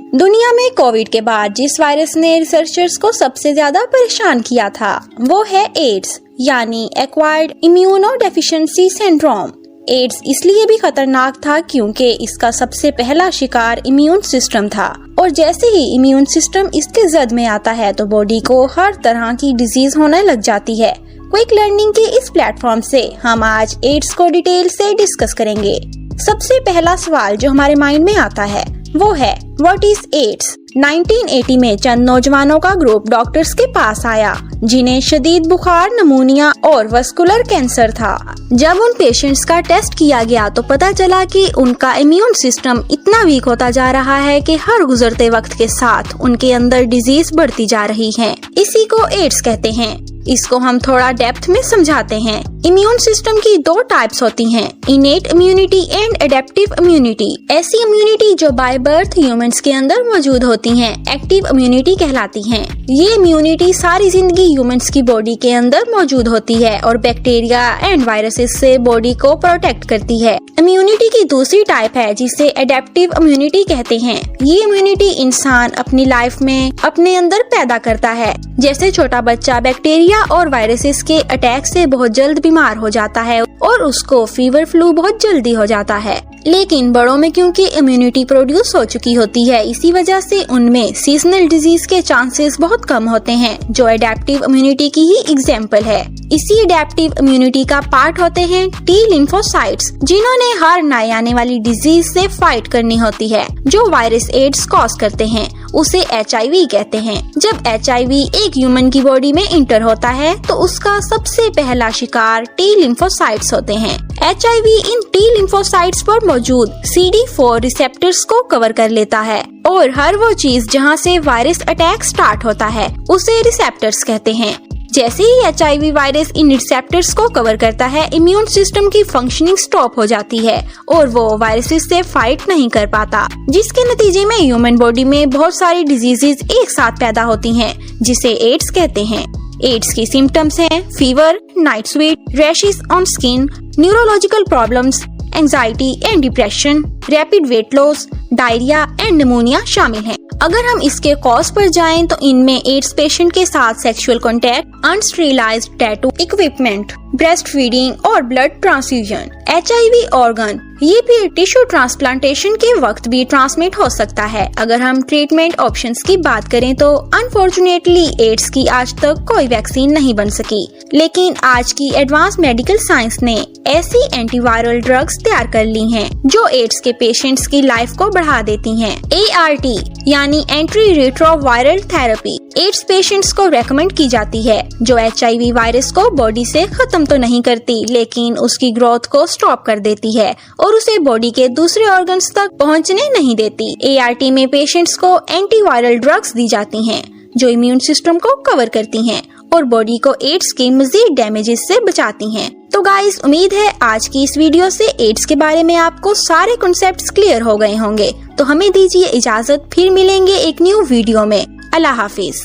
दुनिया में कोविड के बाद जिस वायरस ने रिसर्चर्स को सबसे ज्यादा परेशान किया था वो है एड्स यानी एक्वायर्ड इम्यूनोडेफिशिएंसी सिंड्रोम। एड्स इसलिए भी खतरनाक था क्योंकि इसका सबसे पहला शिकार इम्यून सिस्टम था और जैसे ही इम्यून सिस्टम इसके जद में आता है तो बॉडी को हर तरह की डिजीज होने लग जाती है। क्विक लर्निंग के इस प्लेटफॉर्म से हम आज एड्स को डिटेल से डिस्कस करेंगे। सबसे पहला सवाल जो हमारे माइंड में आता है वो है व्हाट इज एड्स। 1980 में चंद नौजवानों का ग्रुप डॉक्टर्स के पास आया जिन्हें शदीद बुखार, निमोनिया और वस्कुलर कैंसर था। जब उन पेशेंट्स का टेस्ट किया गया तो पता चला कि उनका इम्यून सिस्टम इतना वीक होता जा रहा है कि हर गुजरते वक्त के साथ उनके अंदर डिजीज बढ़ती जा रही है। इसी को एड्स कहते हैं। इसको हम थोड़ा डेप्थ में समझाते हैं। इम्यून सिस्टम की दो टाइप्स होती हैं, innate immunity and adaptive immunity. ऐसी इम्यूनिटी जो बाय बर्थ ह्यूमंस के अंदर मौजूद होती हैं, एक्टिव इम्यूनिटी कहलाती हैं। ये इम्यूनिटी सारी जिंदगी ह्यूमंस की बॉडी के अंदर मौजूद होती है और बैक्टीरिया एंड वायरसेस से बॉडी को प्रोटेक्ट करती है। इम्यूनिटी की दूसरी टाइप है जिसे एडेप्टिव इम्यूनिटी कहते हैं। ये इम्यूनिटी इंसान अपनी लाइफ में अपने अंदर पैदा करता है। जैसे छोटा बच्चा बैक्टीरिया और वायरसेस के अटैक से बहुत जल्द बीमार हो जाता है और उसको फीवर फ्लू बहुत जल्दी हो जाता है, लेकिन बड़ों में क्योंकि इम्यूनिटी प्रोड्यूस हो चुकी होती है इसी वजह से उनमें सीजनल डिजीज के चांसेस बहुत कम होते हैं, जो एडेप्टिव इम्यूनिटी की ही एग्जाम्पल है। इसी एडेप्टिव इम्यूनिटी का पार्ट होते हैं टी लिम्फोसाइट्स, जिन्होंने हर नई आने वाली डिजीज से फाइट करनी होती है। जो वायरस एड्स कॉज करते हैं उसे HIV कहते हैं। जब HIV एक ह्यूमन की बॉडी में इंटर होता है तो उसका सबसे पहला शिकार टी लिम्फोसाइट्स होते हैं। HIV इन टी लिम्फोसाइट्स पर मौजूद CD4 रिसेप्टर्स को कवर कर लेता है और हर वो चीज जहां से वायरस अटैक स्टार्ट होता है उसे रिसेप्टर्स कहते हैं। जैसे ही HIV वायरस इन रिसेप्टर्स को कवर करता है, इम्यून सिस्टम की फंक्शनिंग स्टॉप हो जाती है और वो वायरसेस से फाइट नहीं कर पाता, जिसके नतीजे में ह्यूमन बॉडी में बहुत सारी डिजीजेस एक साथ पैदा होती हैं, जिसे एड्स कहते हैं। एड्स की सिम्टम्स हैं fever, night sweat, rashes on skin, neurological problems, anxiety and depression, rapid weight loss, diarrhoea and pneumonia शामिल हैं। अगर हम इसके कॉज पर जाएं तो इनमें एड्स पेशेंट के साथ sexual contact, unsterilised tattoo equipment, breast feeding और ब्लड ट्रांसफ्यूजन, HIV ऑर्गन, ये भी टिश्यू ट्रांसप्लांटेशन के वक्त भी ट्रांसमिट हो सकता है। अगर हम ट्रीटमेंट ऑप्शंस की बात करें तो अनफॉर्चुनेटली एड्स की आज तक कोई वैक्सीन नहीं बन सकी, लेकिन आज की एडवांस मेडिकल साइंस ने ऐसी एंटीवायरल ड्रग्स तैयार कर ली हैं जो एड्स के पेशेंट्स की लाइफ को बढ़ा देती हैं। ART यानी anti retroviral therapy AIDS patients को रेकमेंड की जाती है, जो HIV वायरस को बॉडी से खत्म तो नहीं करती लेकिन उसकी ग्रोथ को स्टॉप कर देती है और उसे बॉडी के दूसरे ऑर्गन्स तक पहुंचने नहीं देती। ART में पेशेंट्स को एंटीवायरल ड्रग्स दी जाती हैं जो इम्यून सिस्टम को कवर करती हैं और बॉडी को एड्स के मजीद डैमेजेस से बचाती हैं। तो गाइस, उम्मीद है आज की इस वीडियो से एड्स के बारे में आपको सारे कॉन्सेप्ट्स क्लियर हो गए होंगे। तो हमें दीजिए इजाजत, फिर मिलेंगे एक न्यू वीडियो में। अल्लाह हाफिज।